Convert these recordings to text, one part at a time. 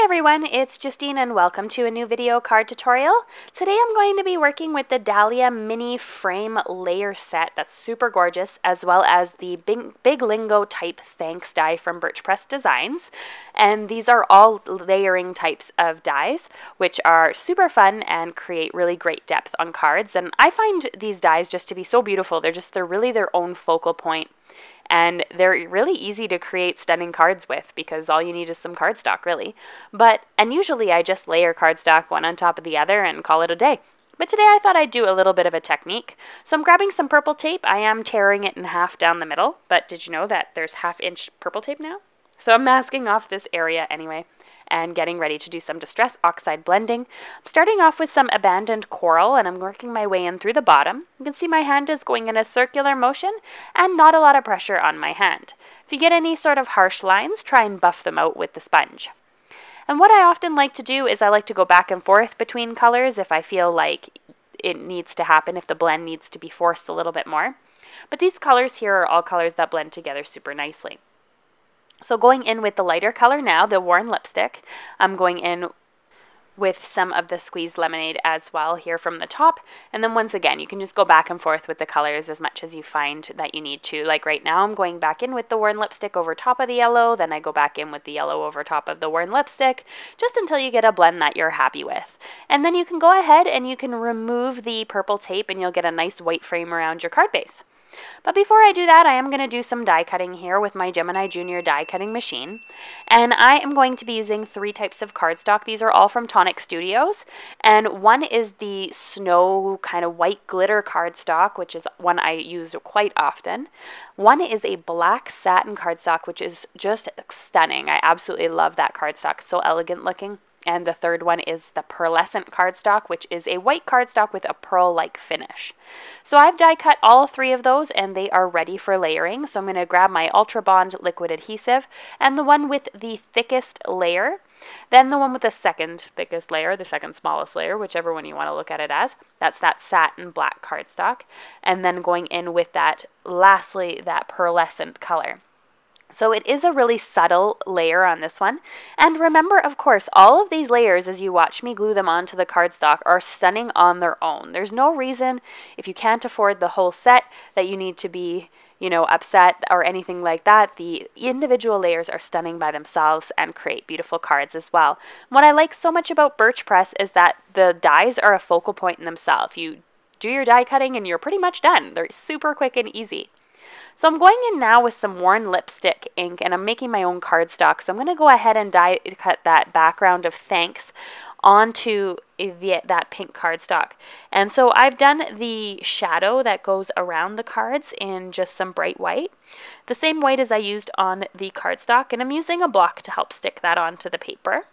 everyone, it's Justine and welcome to a new video card tutorial. Today I'm going to be working with the DAHLIA mini frame layer set that's super gorgeous, as well as the big LINGO type thanks die from Birch Designs. And these are all layering types of dies, which are super fun and create really great depth on cards. And I find these dies just to be so beautiful. They're really their own focal point. And they're really easy to create stunning cards with because all you need is some cardstock, really. And usually I just layer cardstock one on top of the other and call it a day. But today I thought I'd do a little bit of a technique. So I'm grabbing some purple tape. I am tearing it in half down the middle, but did you know that there's 1/2 inch purple tape now? So I'm masking off this area anyway and getting ready to do some Distress Oxide blending. I'm starting off with some abandoned coral and I'm working my way in through the bottom. You can see my hand is going in a circular motion and not a lot of pressure on my hand. If you get any sort of harsh lines, try and buff them out with the sponge. And what I often like to do is I like to go back and forth between colors if I feel like it needs to happen, if the blend needs to be forced a little bit more. But these colors here are all colors that blend together super nicely. So going in with the lighter color now, the Worn Lipstick, I'm going in with some of the squeezed lemonade as well here from the top. And then once again, you can just go back and forth with the colors as much as you find that you need to. Like right now, I'm going back in with the Worn Lipstick over top of the yellow, then I go back in with the yellow over top of the Worn Lipstick, just until you get a blend that you're happy with. And then you can go ahead and you can remove the purple tape and you'll get a nice white frame around your card base. But before I do that, I am going to do some die cutting here with my Gemini Junior die cutting machine. And I am going to be using 3 types of cardstock. These are all from Tonic Studios. And one is the snow kind of white glitter cardstock, which is one I use quite often. One is a black satin cardstock, which is just stunning. I absolutely love that cardstock. So elegant looking. And the third one is the Pearlescent cardstock, which is a white cardstock with a pearl-like finish. So I've die cut all 3 of those and they are ready for layering. So I'm going to grab my Ultra Bond liquid adhesive and the one with the thickest layer, then the one with the second thickest layer, the second smallest layer, whichever one you want to look at it as. That's that satin black cardstock. And then going in with that, lastly, that pearlescent color. So it is a really subtle layer on this one. And remember, of course, all of these layers, as you watch me glue them onto the cardstock, are stunning on their own. There's no reason, if you can't afford the whole set, that you need to be, upset or anything like that. The individual layers are stunning by themselves and create beautiful cards as well. What I like so much about Birch Press is that the dies are a focal point in themselves. You do your die cutting and you're pretty much done. They're super quick and easy. So I'm going in now with some Worn Lipstick ink and I'm making my own cardstock. So I'm going to go ahead and die cut that background of thanks onto that pink cardstock. And so I've done the shadow that goes around the cards in just some bright white. The same white as I used on the cardstock, and I'm using a block to help stick that onto the paper.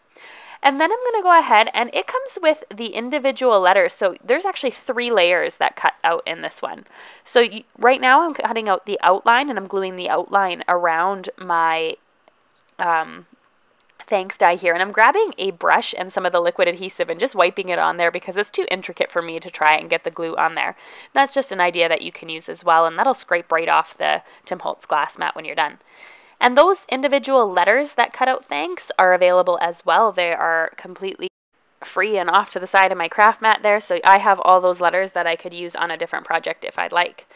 And then I'm going to go ahead and it comes with the individual letters. So there's actually 3 layers that cut out in this one. So right now I'm cutting out the outline and I'm gluing the outline around my thanks die here. And I'm grabbing a brush and some of the liquid adhesive and just wiping it on there because it's too intricate for me to try and get the glue on there. That's just an idea that you can use as well. And that'll scrape right off the Tim Holtz glass mat when you're done. And those individual letters that cut out thanks are available as well. They are completely free and off to the side of my craft mat there. So I have all those letters that I could use on a different project if I'd like.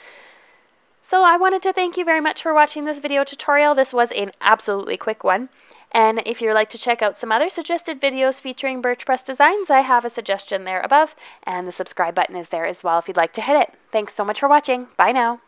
So I wanted to thank you very much for watching this video tutorial. This was an absolutely quick one. And if you'd like to check out some other suggested videos featuring Birch Designs, I have a suggestion there above. And the subscribe button is there as well if you'd like to hit it. Thanks so much for watching. Bye now.